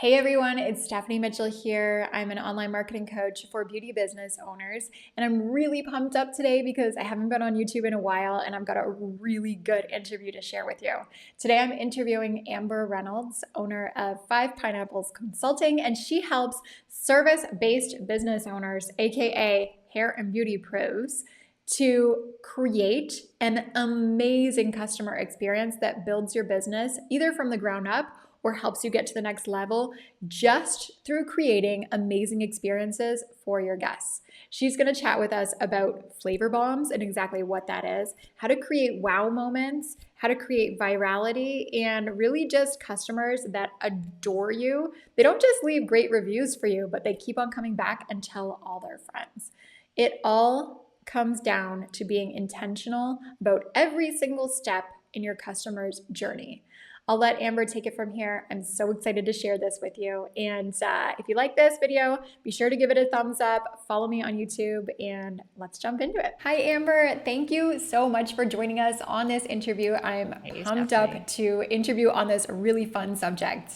Hey everyone, it's Stephanie Mitchell here. I'm an online marketing coach for beauty business owners, and I'm really pumped up today because I haven't been on YouTube in a while and I've got a really good interview to share with you. Today I'm interviewing Amber Reynolds, owner of Five Pineapples Consulting, and she helps service-based business owners, aka hair and beauty pros, to create an amazing customer experience that builds your business either from the ground up or helps you get to the next level just through creating amazing experiences for your guests. She's going to chat with us about flavor bombs and exactly what that is, how to create wow moments, how to create virality, and really just customers that adore you. They don't just leave great reviews for you, but they keep on coming back and tell all their friends. It all comes down to being intentional about every single step in your customer's journey. I'll let Amber take it from here. I'm so excited to share this with you. And if you like this video, be sure to give it a thumbs up, follow me on YouTube, and let's jump into it. Hi, Amber. Thank you so much for joining us on this interview. I'm pumped up to interview on this really fun subject.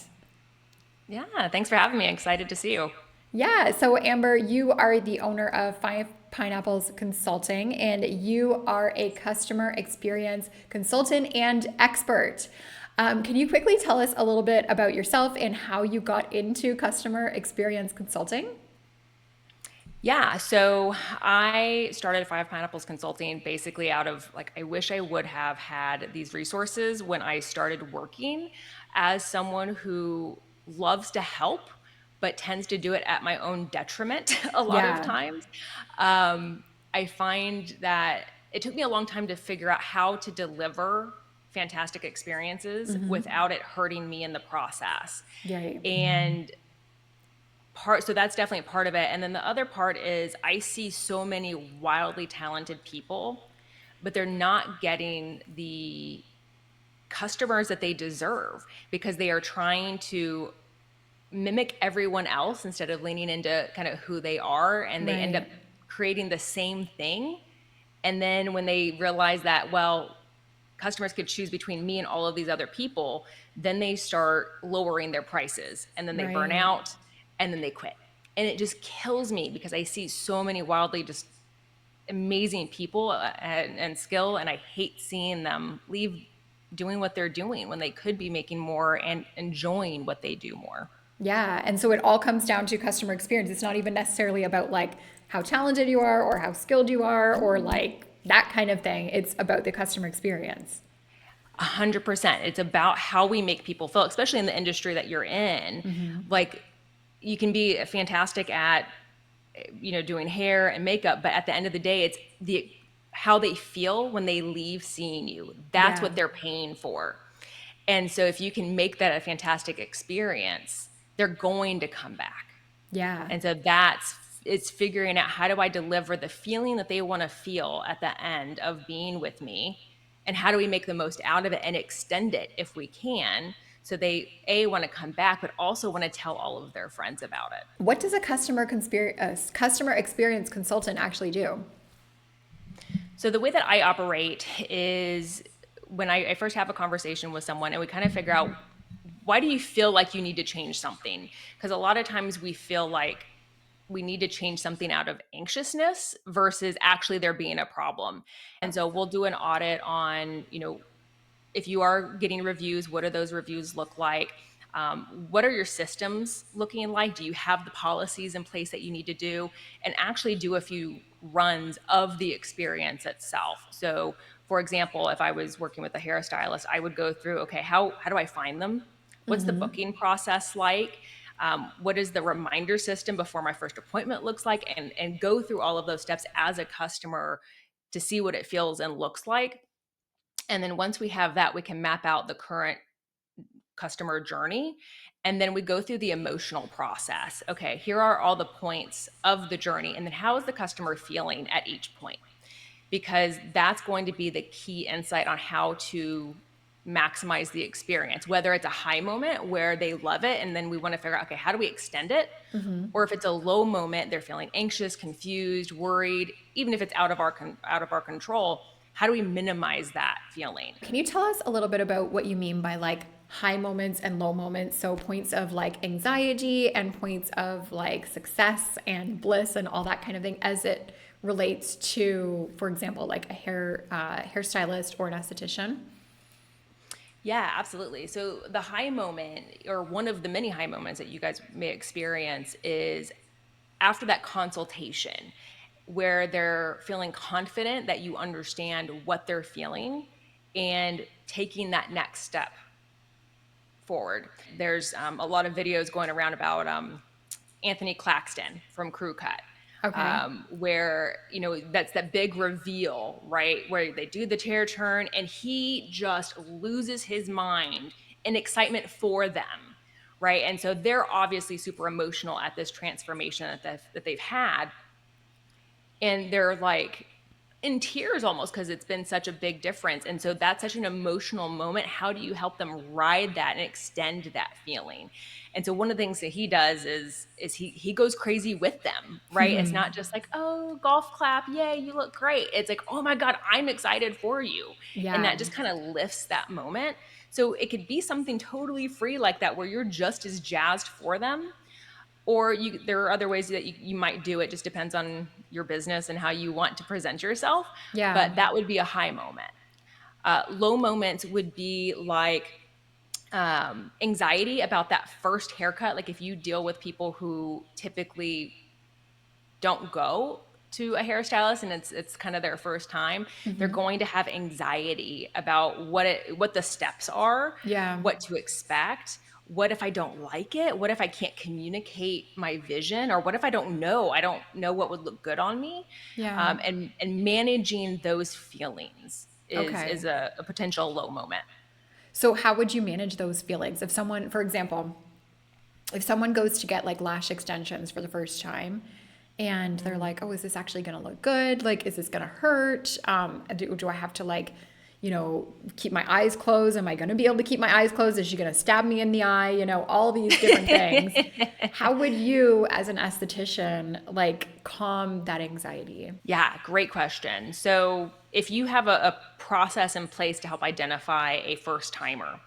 Yeah, thanks for having me. Excited to see you. Yeah, so Amber, you are the owner of Five Pineapples Consulting, and you are a customer experience consultant and expert. Can you quickly tell us a little bit about yourself and how you got into customer experience consulting? Yeah, so I started Five Pineapples Consulting basically out of I wish I would have had these resources when I started working as someone who loves to help, but tends to do it at my own detriment a lot of Yeah. times. I find that it took me a long time to figure out how to deliver fantastic experiences without it hurting me in the process. Yeah. And so that's definitely part of it. And then the other part is I see so many wildly talented people, but they're not getting the customers that they deserve because they are trying to mimic everyone else instead of leaning into kind of who they are, and they end up Right. creating the same thing. And then when they realize that, well, customers could choose between me and all of these other people, then they start lowering their prices, and then they burn Right. out, and then they quit. And it just kills me because I see so many wildly just amazing people and skill, and I hate seeing them leave doing what they're doing when they could be making more and enjoying what they do more. Yeah. And so it all comes down to customer experience. It's not even necessarily about like how talented you are or how skilled you are or like that kind of thing. It's about the customer experience. 100%. It's about how we make people feel, especially in the industry that you're in. Like, you can be fantastic at doing hair and makeup, but at the end of the day, it's the how they feel when they leave seeing you. That's Yeah. what they're paying for. And so if you can make that a fantastic experience, they're going to come back. Yeah. And so it's figuring out, how do I deliver the feeling that they want to feel at the end of being with me, and how do we make the most out of it and extend it if we can, so they want to come back but also want to tell all of their friends about it. What does a customer experience consultant actually do? So the way that I operate is, when I first have a conversation with someone and we kind of figure out, why do you feel like you need to change something? Because a lot of times we feel like we need to change something out of anxiousness versus actually there being a problem. And so we'll do an audit on, if you are getting reviews, what do those reviews look like? What are your systems looking like? Do you have the policies in place that you need to do? And actually do a few runs of the experience itself. So, for example, if I was working with a hairstylist, I would go through, okay, how do I find them? What's the booking process like? What is the reminder system before my first appointment looks like? And go through all of those steps as a customer to see what it feels and looks like. And then once we have that, we can map out the current customer journey. And then we go through the emotional process. Okay, here are all the points of the journey. And then how is the customer feeling at each point? Because that's going to be the key insight on how to maximize the experience, whether it's a high moment where they love it and then we want to figure out, okay, how do we extend it? Or if it's a low moment, they're feeling anxious, confused, worried, even if it's out of our control, how do we minimize that feeling? Can you tell us a little bit about what you mean by like high moments and low moments. So points of like anxiety and points of like success and bliss and all that kind of thing as it relates to, for example, like a hairstylist or an esthetician. Yeah, absolutely. So the high moment, or one of the many high moments that you guys may experience, is after that consultation where they're feeling confident that you understand what they're feeling and taking that next step forward. There's a lot of videos going around about Anthony Claxton from Crew Cut, Okay. where that's that big reveal, right, where they do the chair turn and he just loses his mind in excitement for them, right? And so they're obviously super emotional at this transformation that they've had, and they're like in tears almost because it's been such a big difference. And so that's such an emotional moment. How do you help them ride that and extend that feeling? And so one of the things that he does is he goes crazy with them, right? It's not just like, oh, golf clap, yay, you look great. It's like, oh my God, I'm excited for you. And Yeah. that just kind of lifts that moment. So it could be something totally free like that where you're just as jazzed for them, or there are other ways that you might do it. Just depends on your business and how you want to present yourself, Yeah. but that would be a high moment. Low moments would be like anxiety about that first haircut. Like if you deal with people who typically don't go to a hairstylist and it's kind of their first time, they're Hmm. going to have anxiety about what the steps are, Yeah. what to expect. What if I don't like it? What if I can't communicate my vision? Or what if I don't know what would look good on me? Yeah. And managing those feelings Okay. is a potential low moment. So how would you manage those feelings if someone, for example, if someone goes to get like lash extensions for the first time and they're Mm. like, oh, is this actually going to look good? Like, is this going to hurt? Do I have to like, keep my eyes closed? Am I going to be able to keep my eyes closed? Is she going to stab me in the eye? All these different things. How would you, as an esthetician, like calm that anxiety? Yeah, great question. So, if you have a process in place to help identify a first timer,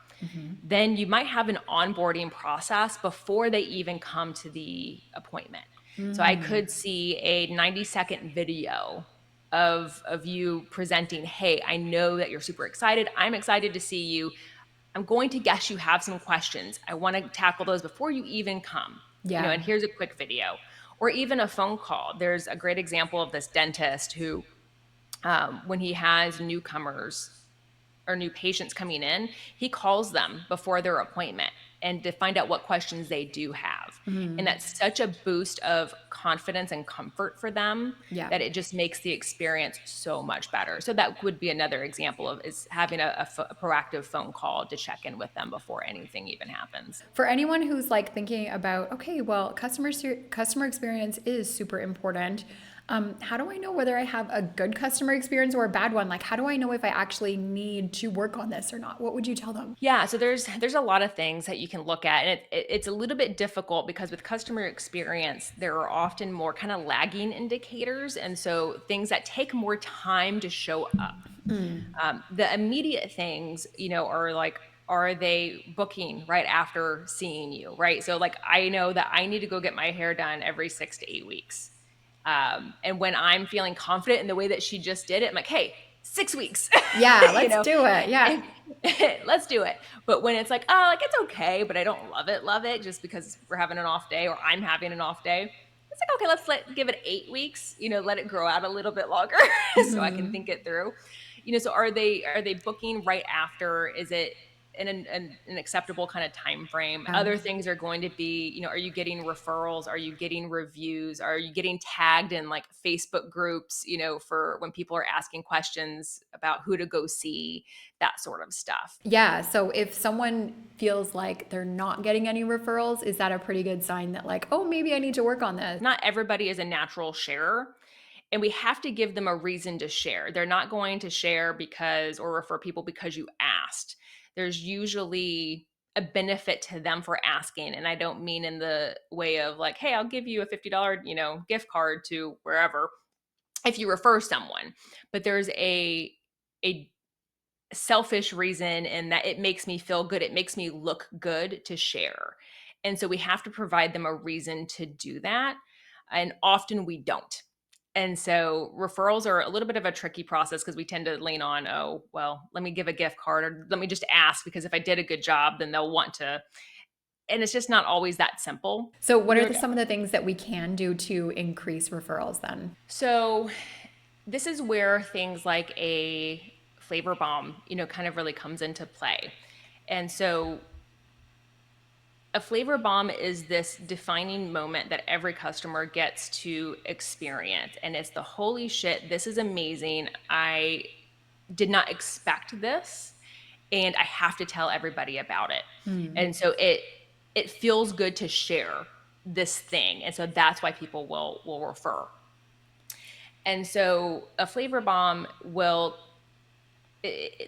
then you might have an onboarding process before they even come to the appointment. So, I could see a 90-second video of you presenting, "Hey, I know that you're super excited. I'm excited to see you. I'm going to guess you have some questions. I want to tackle those before you even come. Yeah. And here's a quick video." Or even a phone call. There's a great example of this dentist who, when he has newcomers or new patients coming in, he calls them before their appointment and to find out what questions they do have. And that's such a boost of confidence and comfort for them Yeah. that it just makes the experience so much better. So that would be another example of is having a proactive phone call to check in with them before anything even happens. For anyone who's like thinking about, okay, well, customer experience is super important. How do I know whether I have a good customer experience or a bad one? Like, how do I know if I actually need to work on this or not? What would you tell them? Yeah, so there's a lot of things that you can look at, and it's a little bit difficult because with customer experience, there are often more kind of lagging indicators, and so things that take more time to show up. The immediate things, are like, are they booking right after seeing you, right? So like, I know that I need to go get my hair done every 6 to 8 weeks. And when I'm feeling confident in the way that she just did it, I'm like, hey, 6 weeks, Yeah, you let's know, do it. Yeah. and let's do it. But when it's like, oh, like it's okay, but I don't love it just because we're having an off day or I'm having an off day. It's like, okay, give it 8 weeks, let it grow out a little bit longer so I can think it through. So are they booking right after? Is it in an acceptable kind of time frame? Yeah. Other things are going to be, are you getting referrals? Are you getting reviews? Are you getting tagged in like Facebook groups, for when people are asking questions about who to go see, that sort of stuff. Yeah. So if someone feels like they're not getting any referrals, is that a pretty good sign that, like, oh, maybe I need to work on this? Not everybody is a natural sharer, and we have to give them a reason to share. They're not going to share because or refer people because you asked. There's usually a benefit to them for asking, and I don't mean in the way of like, hey, I'll give you a $50, gift card to wherever if you refer someone. But there's a selfish reason in that it makes me feel good, it makes me look good to share. And so we have to provide them a reason to do that. And often we don't. And so referrals are a little bit of a tricky process because we tend to lean on, oh, well, let me give a gift card or let me just ask because if I did a good job, then they'll want to. And it's just not always that simple. So, what are You're some of the things that we can do to increase referrals then? So this is where things like a flavor bomb, kind of really comes into play. And so a flavor bomb is this defining moment that every customer gets to experience. And it's the holy shit, this is amazing. I did not expect this. And I have to tell everybody about it. And so it feels good to share this thing. And so that's why people will refer. And so a flavor bomb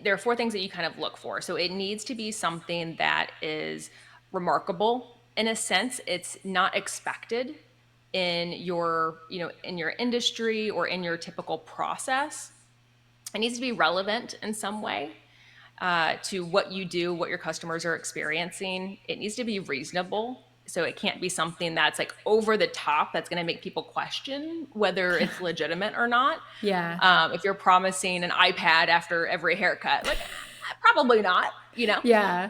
there are four things that you kind of look for. So it needs to be something that is remarkable in a sense. It's not expected in in your industry or in your typical process. It needs to be relevant in some way to what you do, what your customers are experiencing. It needs to be reasonable. So it can't be something that's like over the top that's going to make people question whether it's legitimate or not. Yeah. If you're promising an iPad after every haircut, like probably not, Yeah.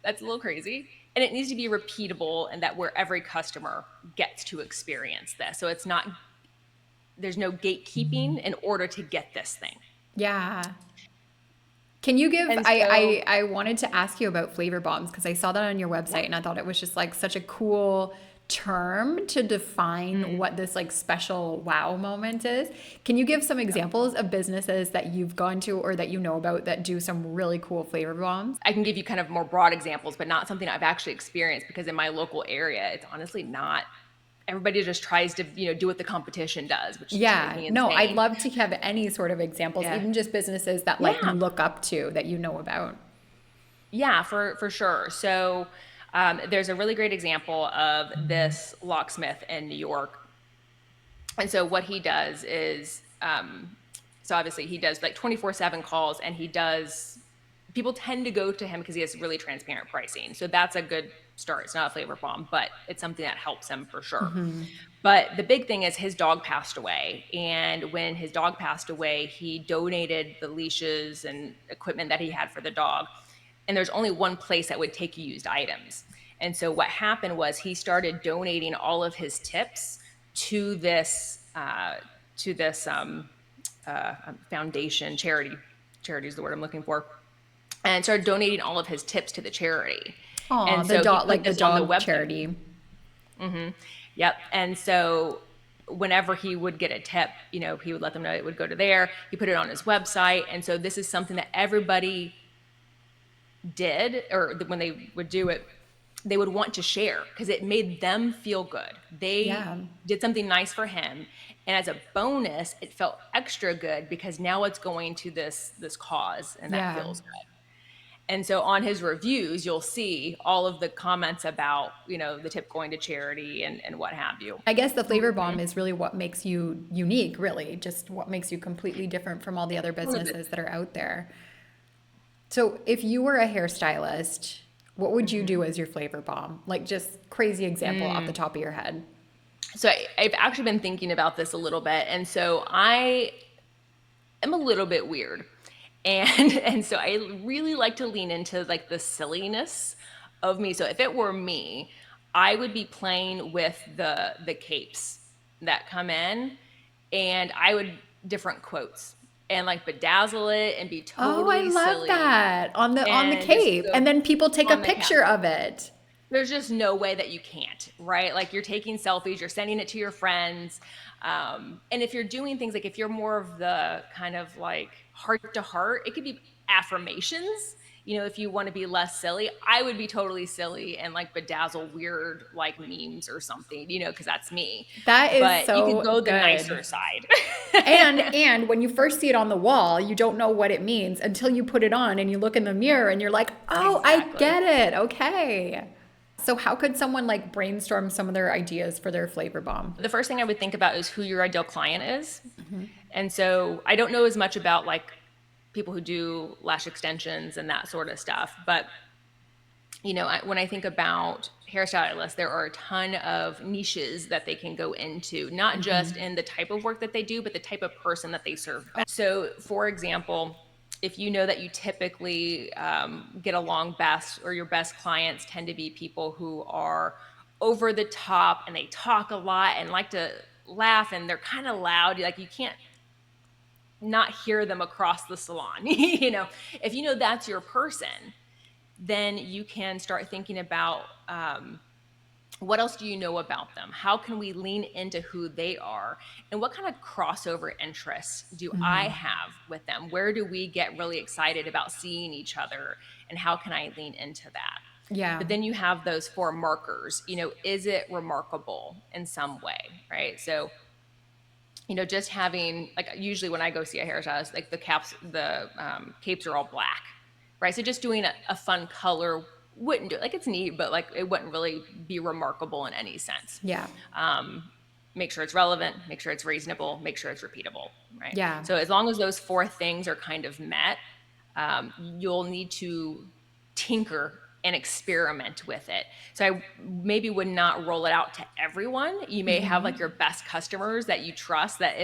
that's a little crazy. And it needs to be repeatable and that where every customer gets to experience this. So there's no gatekeeping in order to get this thing. Yeah. Can you give And so, I wanted to ask you about flavor bombs because I saw that on your yeah. website and I thought it was just like such a cool term to define Mm. what this like special wow moment is. Can you give some examples of businesses that you've gone to or that you know about that do some really cool flavor bombs? I can give you kind of more broad examples, but not something I've actually experienced because in my local area, it's honestly not. Everybody just tries to, do what the competition does, which drives Yeah. me No, I'd insane. love to have any sort of examples, Yeah. even just businesses that like you Yeah. look up to that you know about. Yeah, for sure. So there's a really great example of this locksmith in New York. And so what he does is, so obviously he does like 24/7 calls and people tend to go to him because he has really transparent pricing. So that's a good start. It's not a flavor bomb, but it's something that helps him for sure. But the big thing is his dog passed away. And when his dog passed away, he donated the leashes and equipment that he had for the dog. And there's only one place that would take used items. And so what happened was he started donating all of his tips to this foundation charity is the word I'm looking for, and started donating all of his tips to the charity. Oh, And so he put the this on the dog website. charity. Yep. And so whenever he would get a tip, he would let them know it would go to there. He put it on his website. And so this is something that everybody did, or when they would do it, they would want to share because it made them feel good. They Yeah. did something nice for him. And as a bonus, it felt extra good because now it's going to this cause and that Yeah. feels good. And so on his reviews, you'll see all of the comments about, the tip going to charity and what have you. I guess the flavor bomb is really what makes you unique, really, just what makes you completely different from all the other businesses that are out there. So, if you were a hairstylist, what would you do as your flavor bomb? Like, just crazy example off the top of your head. So I've actually been thinking about this a little bit. And so I am a little bit weird. And so I really like to lean into like the silliness of me. So if it were me, I would be playing with the capes that come in, and I would different quotes and like bedazzle it and be Oh, I totally love silly that on the and just cape, go and then people take a on the cap. picture of it. There's just no way that you can't, right? Like you're taking selfies, you're sending it to your friends. And if you're doing things like if you're more of the kind of like heart to heart, it could be affirmations. If you want to be less silly, I would be totally silly and like bedazzle weird like memes or something, because that's me. That is But you could so go the good. nicer side. And when you first see it on the wall, you don't know what it means until you put it on and you look in the mirror and you're like, "Oh, I Exactly. get it. Okay." So how could someone like brainstorm some of their ideas for their flavor bomb? The first thing I would think about is who your ideal client is. And so I don't know as much about like people who do lash extensions and that sort of stuff. But when I think about hairstylists, there are a ton of niches that they can go into, not just in the type of work that they do, but the type of person that they serve best. So, for example, if you know that you typically get along best, or your best clients tend to be people who are over the top and they talk a lot and like to laugh and they're kind of loud, like you can't not hear them across the salon. If you know that's your person, then you can start thinking about what else do you know about them? How can we lean into who they are? And what kind of crossover interests do I have with them? Where do we get really excited about seeing each other? And how can I lean into that? Yeah. But then you have those 4 markers. Is it remarkable in some way? Right. So, just having, like, usually when I go see a hairstylist, like the capes are all black, right? So just doing a fun color wouldn't do it. Like, it's neat, but like it wouldn't really be remarkable in any sense. Yeah. Make sure it's relevant, make sure it's reasonable, make sure it's repeatable, right? Yeah. So as long as those 4 things are kind of met, you'll need to tinker and experiment with it. So I maybe would not roll it out to everyone. You may have like your best customers that you trust, that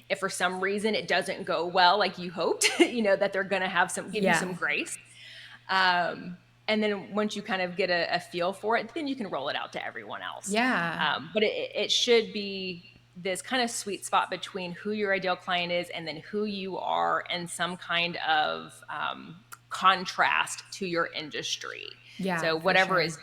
if for some reason it doesn't go well like you hoped, that they're going to give you some Yeah. grace. And then once you kind of get a feel for it, then you can roll it out to everyone else. Yeah. But it should be this kind of sweet spot between who your ideal client is and then who you are, and some kind of contrast to your industry. Yeah, So for whatever sure. is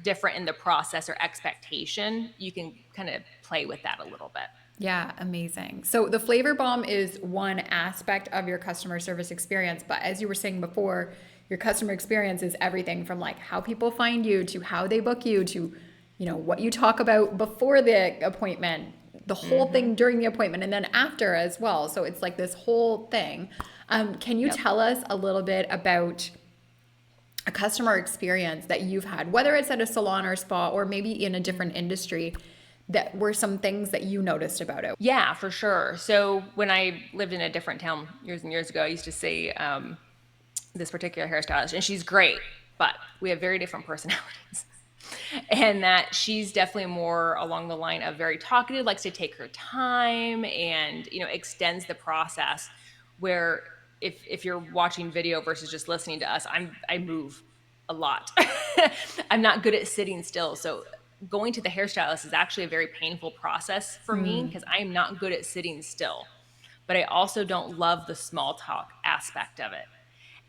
different in the process or expectation, you can kind of play with that a little bit. Yeah, amazing. So the flavor bomb is one aspect of your customer service experience, but as you were saying before, your customer experience is everything from like how people find you to how they book you to, what you talk about before the appointment, the whole thing during the appointment, and then after as well. So it's like this whole thing. Can you Yep. tell us a little bit about a customer experience that you've had, whether it's at a salon or spa or maybe in a different industry, that were some things that you noticed about it? Yeah, for sure. So when I lived in a different town years and years ago, I used to see this particular hairstylist, and she's great, but we have very different personalities. And that she's definitely more along the line of very talkative, likes to take her time, and extends the process. Where if you're watching video versus just listening to us, I move a lot. I'm not good at sitting still, so going to the hairstylist is actually a very painful process for me because I'm not good at sitting still. But I also don't love the small talk aspect of it.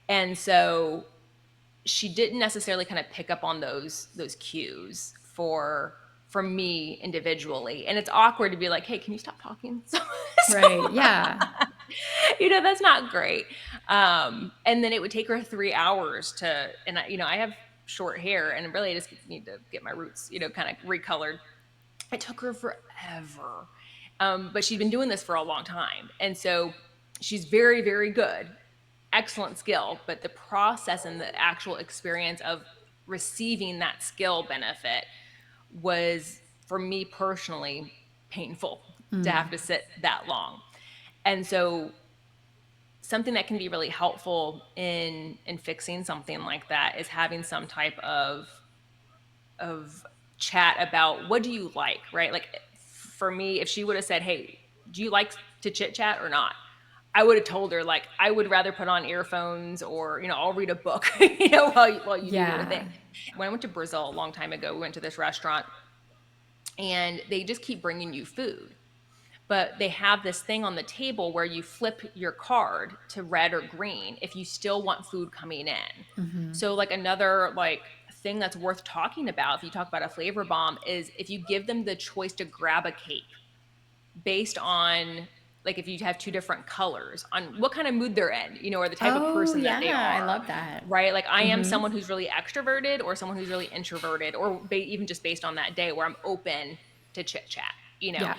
And so she didn't necessarily kind of pick up on those cues for me individually. And it's awkward to be like, hey, can you stop talking so Right. Yeah. that's not great. And then it would take her 3 hours and I have short hair, and really I just need to get my roots kind of recolored. It took her forever. But she'd been doing this for a long time, and so she's very, very good, excellent skill, but the process and the actual experience of receiving that skill benefit was, for me personally, painful to have to sit that long. And so something that can be really helpful in fixing something like that is having some type of chat about what do you like, right? Like, for me, if she would have said, hey, do you like to chit chat or not? I would have told her, like, I would rather put on earphones, or, I'll read a book, while you do your Yeah. thing. When I went to Brazil a long time ago, we went to this restaurant, and they just keep bringing you food. But they have this thing on the table where you flip your card to red or green if you still want food coming in. So, like, another thing that's worth talking about, if you talk about a flavor bomb, is if you give them the choice to grab a cape based on, like, if you have 2 different colors, on what kind of mood they're in, or the type of Oh, person that they yeah. I are, love that. right? Like, I am someone who's really extroverted, or someone who's really introverted, or even just based on that day, where I'm open to chit chat, Yeah.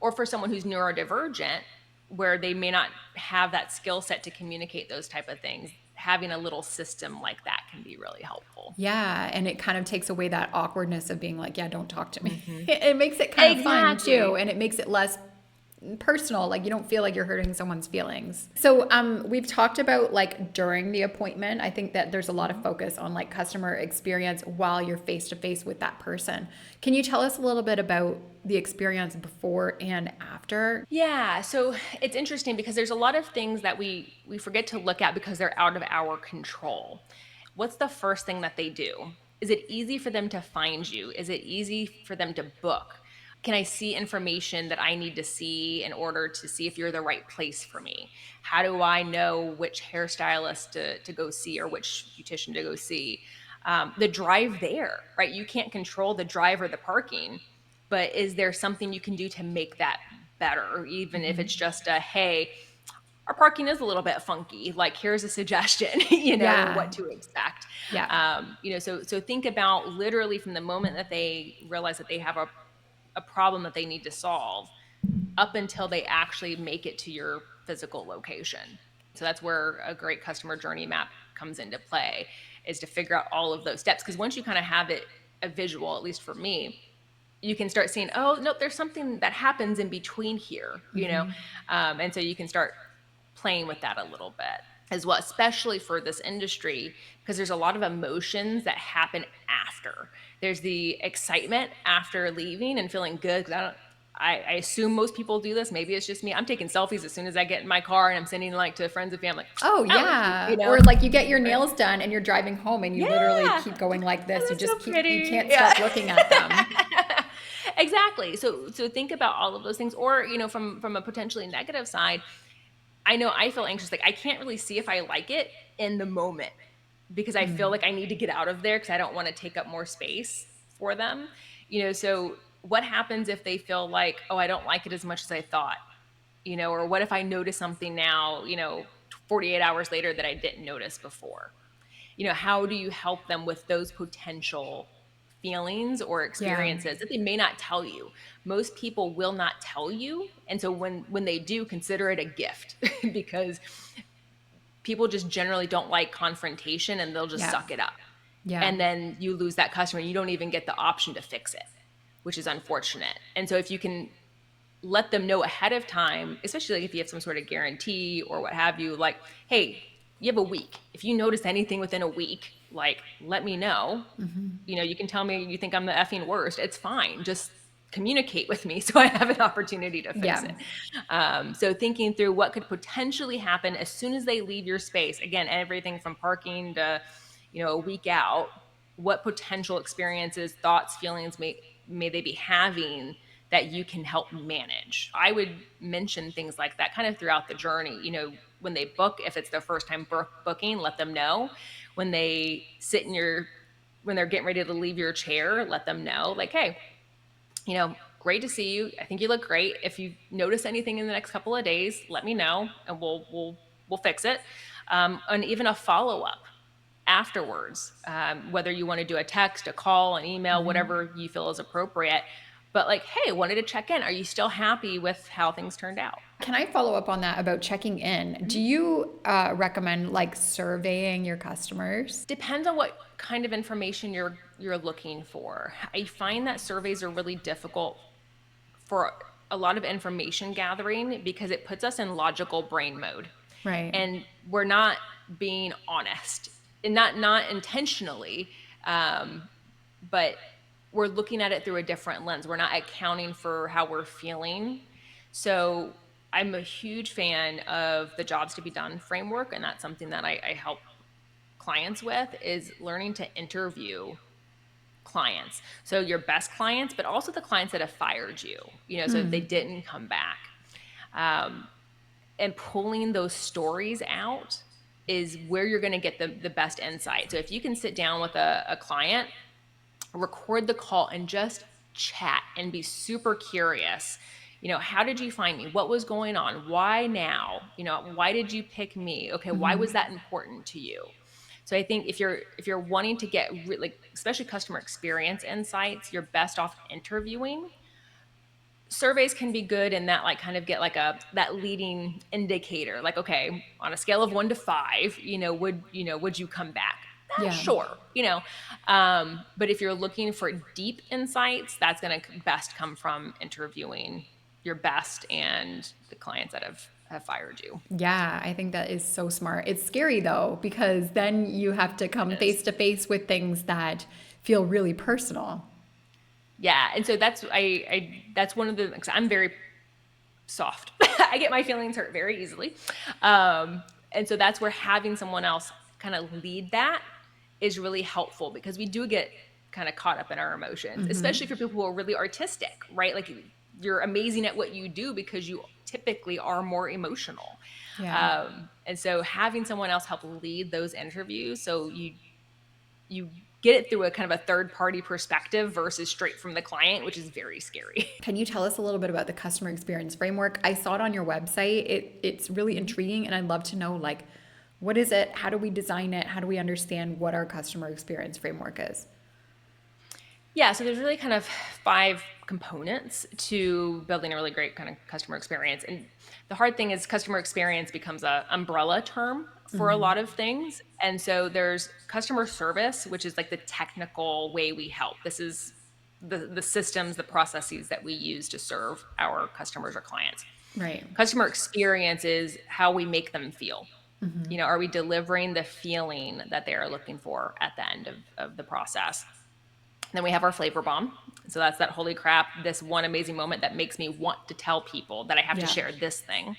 or for someone who's neurodivergent, where they may not have that skill set to communicate those type of things. Having a little system like that can be really helpful. Yeah. And it kind of takes away that awkwardness of being like, yeah, don't talk to me. Mm-hmm. It makes it kind of fun too. Exactly. And it makes it less personal, like you don't feel like you're hurting someone's feelings. So we've talked about like during the appointment. I think that there's a lot of focus on like customer experience while you're face to face with that person. Can you tell us a little bit about the experience before and after? Yeah, so it's interesting because there's a lot of things that we forget to look at because they're out of our control. What's the first thing that they do? Is it easy for them to find you? Is it easy for them to book? Can I see information that I need to see in order to see if you're the right place for me? How do I know which hairstylist to go see or which beautician to go see? The drive there, right? You can't control the drive or the parking, but is there something you can do to make that better? Even if it's just a, hey, our parking is a little bit funky. Like, here's a suggestion, Yeah. what to expect. Yeah. So think about literally from the moment that they realize that they have a problem that they need to solve up until they actually make it to your physical location. So that's where a great customer journey map comes into play, is to figure out all of those steps. Because once you kind of have it a visual, at least for me, you can start seeing, oh no, there's something that happens in between here. And so you can start playing with that a little bit as well, especially for this industry, because there's a lot of emotions that happen after. There's the excitement after leaving and feeling good, because I assume most people do this. Maybe it's just me. I'm taking selfies as soon as I get in my car and I'm sending like to friends and family. Oh, That looks cute, yeah. Or like you get your Right. nails done and you're driving home and you Yeah. literally keep going like Oh, this. You that's just so keep, you pretty. can't Yeah. stop looking at them. Exactly. So think about all of those things. Or, from a potentially negative side, I know I feel anxious. Like, I can't really see if I like it in the moment because I feel like I need to get out of there because I don't want to take up more space for them. So what happens if they feel like, oh, I don't like it as much as I thought? Or what if I notice something now, 48 hours later that I didn't notice before? How do you help them with those potential feelings or Yeah. experiences that they may not tell you? Most people will not tell you. And so when they do, consider it a gift because people just generally don't like confrontation and they'll just Yeah. suck it up. Yeah. And then you lose that customer and you don't even get the option to fix it, which is unfortunate. And so if you can let them know ahead of time, especially like if you have some sort of guarantee or what have you, like, hey, you have a week. If you notice anything within a week, like, let me know. You can tell me you think I'm the effing worst. It's fine. Just communicate with me so I have an opportunity to fix Yeah. it. So thinking through what could potentially happen as soon as they leave your space. Again, everything from parking to, a week out. What potential experiences, thoughts, feelings may they be having that you can help manage? I would mention things like that kind of throughout the journey. When they book, if it's their first time booking, let them know. When they sit in your when they're getting ready to leave your chair, let them know, like, hey, great to see you. I think you look great. If you notice anything in the next couple of days, let me know and we'll fix it. And even a follow up afterwards, whether you want to do a text, a call, an email, whatever you feel is appropriate. But like, hey, wanted to check in. Are you still happy with how things turned out? Can I follow up on that about checking in? Do you recommend like surveying your customers? Depends on what kind of information you're looking for. I find that surveys are really difficult for a lot of information gathering because it puts us in logical brain mode Right. and we're not being honest, and not intentionally, but we're looking at it through a different lens. We're not accounting for how we're feeling. So I'm a huge fan of the jobs to be done framework, and that's something that I help clients with, is learning to interview clients. So your best clients, but also the clients that have fired you, so that they didn't come back. Um, and pulling those stories out is where you're going to get the best insight. So if you can sit down with a client, record the call and just chat and be super curious. How did you find me? What was going on? Why now? Why did you pick me? Okay, why was that important to you? So I think if you're wanting to get like, especially customer experience insights, you're best off interviewing. Surveys can be good and that like kind of get like that leading indicator, like, okay, on a scale of 1 to 5, would you come back? Yeah. Sure. But if you're looking for deep insights, that's going to best come from interviewing your best and the clients that have fired you. Yeah, I think that is so smart. It's scary though, because then you have to It come is. face to face with things that feel really personal. Yeah, and so that's one of the, 'cause I'm very soft. I get my feelings hurt very easily. And so that's where having someone else kind of lead that is really helpful, because we do get kind of caught up in our emotions, especially for people who are really artistic, right? Like, you're amazing at what you do because you typically are more emotional. Yeah. And so having someone else help lead those interviews, so you get it through a kind of a third party perspective versus straight from the client, which is very scary. Can you tell us a little bit about the customer experience framework? I saw it on your website. It's really intriguing, and I'd love to know, like, what is it? How do we design it? How do we understand what our customer experience framework is? Yeah, so there's really kind of five components to building a really great kind of customer experience. And the hard thing is customer experience becomes a umbrella term for a lot of things. And so there's customer service, which is like the technical way we help. This is the systems, the processes that we use to serve our customers or clients. Right. Customer experience is how we make them feel. Are we delivering the feeling that they are looking for at the end of the process? Then we have our flavor bomb. So that's that holy crap, this one amazing moment that makes me want to tell people that I have to Yeah. share this thing.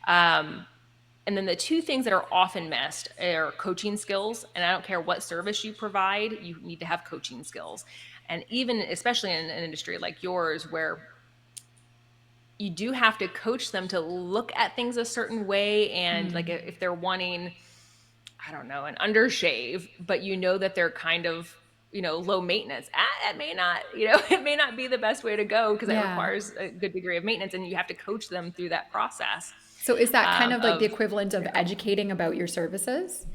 Um, and then the two things that are often missed are coaching skills. And I don't care what service you provide, you need to have coaching skills. And even, especially in an industry like yours, where you do have to coach them to look at things a certain way. And like, if they're wanting, I don't know, an undershave, but that they're kind of, low maintenance. It may not, it may not be the best way to go, because that Yeah. requires a good degree of maintenance, and you have to coach them through that process. So is that kind of like the Of equivalent of yeah. educating about your services?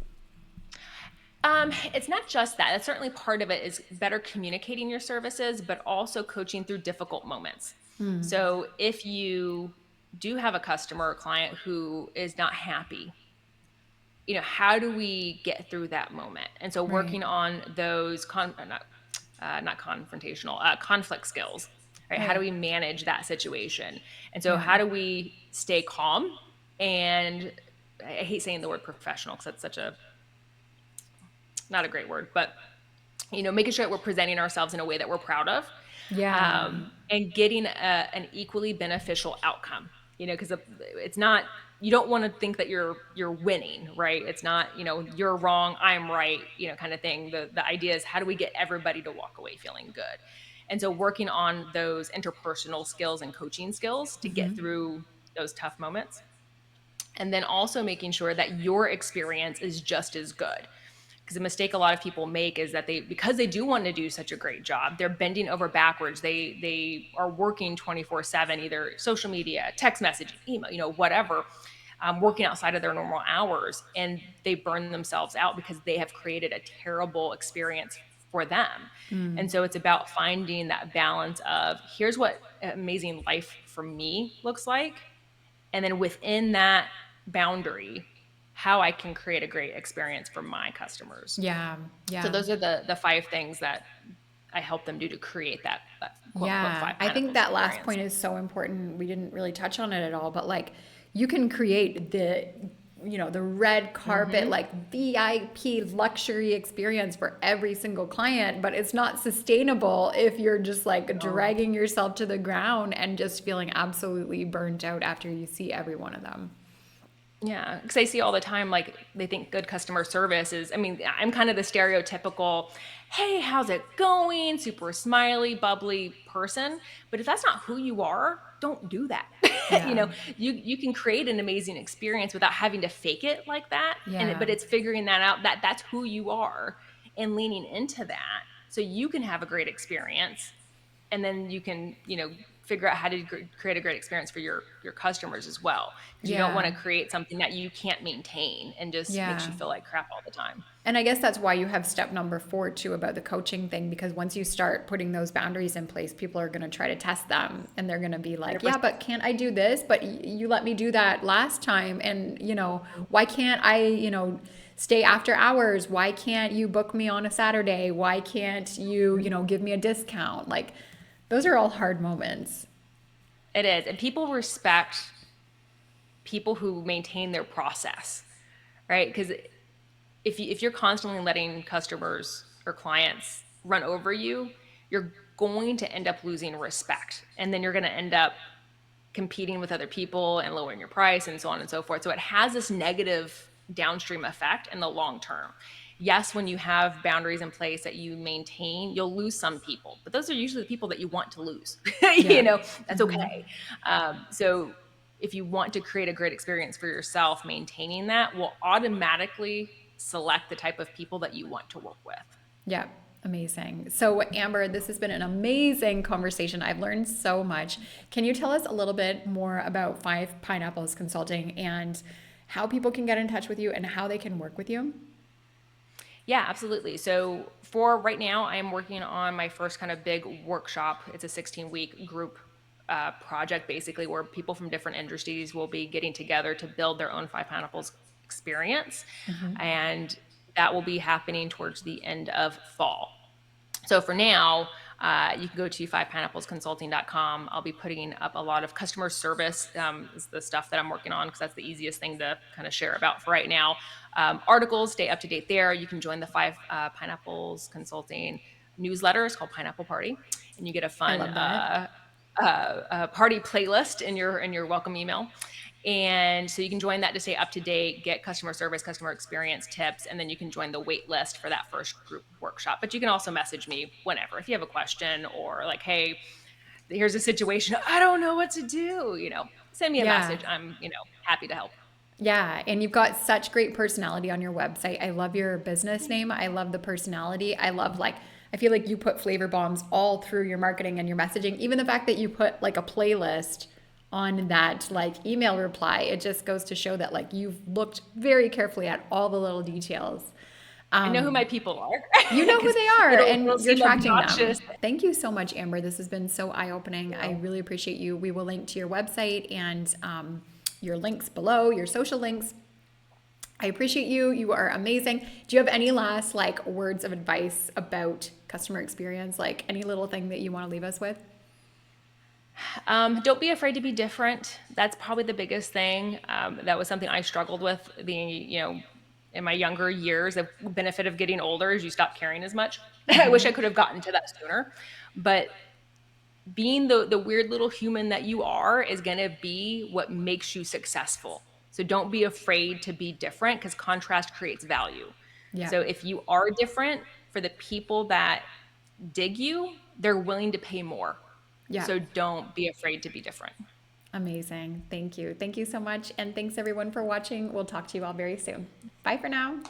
It's not just that. That's certainly part of it, is better communicating your services, but also coaching through difficult moments. So if you do have a customer or client who is not happy, how do we get through that moment? And so Right. working on those not confrontational, conflict skills, right? How do Right. we manage that situation? And so Yeah. how do we stay calm? And I hate saying the word professional, because that's such a, not a great word, but making sure that we're presenting ourselves in a way that we're proud of, Yeah. and getting an equally beneficial outcome. Because it's not, you don't want to think that you're winning, right? It's not, you're wrong, I'm right, kind of thing. The idea is, how do we get everybody to walk away feeling good? And so working on those interpersonal skills and coaching skills to get through those tough moments, and then also making sure that your experience is just as good. Because the mistake a lot of people make is that because they do want to do such a great job, they're bending over backwards. They are working 24/7, either social media, text messaging, email, whatever, working outside of their normal hours, and they burn themselves out because they have created a terrible experience for them. And so it's about finding that balance of, here's what amazing life for me looks like, and then within that boundary, how I can create a great experience for my customers. Yeah. So Yeah. those are the five things that I help them do to create that quote unquote Yeah, five I think pineapples that last experience. point is so important. We didn't really touch on it at all, but like, you can create the red carpet, Hmm. like VIP luxury experience for every single client, but it's not sustainable if you're just like No. dragging yourself to the ground and just feeling absolutely burnt out after you see every one of them. Yeah, because I see all the time, like, they think good customer service is, I mean, I'm kind of the stereotypical, hey, how's it going? Super smiley, bubbly person. But if that's not who you are, don't do that. you Yeah. know, you can create an amazing experience without having to fake it like that. Yeah. But it's figuring that out, that that's who you are, and leaning into that so you can have a great experience, and then you can figure out how to create a great experience for your customers as well, because you don't want Yeah. to create something that you can't maintain and just makes Yeah. you feel like crap all the time. And I guess that's why you have step number 4 too about the coaching thing, because once you start putting those boundaries in place, people are going to try to test them and they're going to be like, yeah, 100%. but can't I do this? But you let me do that last time. And, why can't I, stay after hours? Why can't you book me on a Saturday? Why can't you, give me a discount? Like, those are all hard moments. It is. And people respect people who maintain their process, right? Because if you're constantly letting customers or clients run over you, you're going to end up losing respect. And then you're going to end up competing with other people and lowering your price and so on and so forth. So it has this negative downstream effect in the long term. Yes, when you have boundaries in place that you maintain, you'll lose some people, but those are usually the people that you want to lose. Yeah. That's okay. So if you want to create a great experience for yourself, maintaining that will automatically select the type of people that you want to work with. Yeah, amazing. So, Amber, this has been an amazing conversation. I've learned so much. Can you tell us a little bit more about Five Pineapples Consulting and how people can get in touch with you and how they can work with you? Yeah, absolutely. So for right now, I am working on my first kind of big workshop. It's a 16-week group project, basically, where people from different industries will be getting together to build their own Five Pineapples experience. And that will be happening towards the end of fall. So for now, you can go to fivepineapplesconsulting.com. I'll be putting up a lot of customer service, is the stuff that I'm working on because that's the easiest thing to kind of share about for right now. Articles, stay up to date there. You can join the Five Pineapples Consulting newsletter. It's called Pineapple Party, and you get a I fun love that. party playlist in your welcome email. And so you can join that to stay up to date, get customer service, customer experience tips, and then you can join the wait list for that first group workshop. But you can also message me whenever if you have a question or like, hey, here's a situation, I don't know what to do. Send me a Yeah. message. I'm, happy to help. Yeah, and you've got such great personality on your website. I love your business name. I love the personality. I love I feel like you put flavor bombs all through your marketing and your messaging. Even the fact that you put like a playlist on that like email reply, it just goes to show that like you've looked very carefully at all the little details. I know who my people are You know who because they are it'll and you're seem attracting obnoxious. them. Thank you so much, Amber. This has been so eye opening. I So, really appreciate you. We will link to your website and your links below, your social links. I appreciate you. You are amazing. Do you have any last like words of advice about customer experience? Like any little thing that you want to leave us with? don't be afraid to be different. That's probably the biggest thing. That was something I struggled with being, in my younger years. The benefit of getting older is you stop caring as much. I wish I could have gotten to that sooner. But being the weird little human that you are is going to be what makes you successful. So don't be afraid to be different because contrast creates value. Yeah. So if you are different, for the people that dig you, they're willing to pay more. Yeah. So don't be afraid to be different. Amazing. Thank you. Thank you so much. And thanks everyone for watching. We'll talk to you all very soon. Bye for now.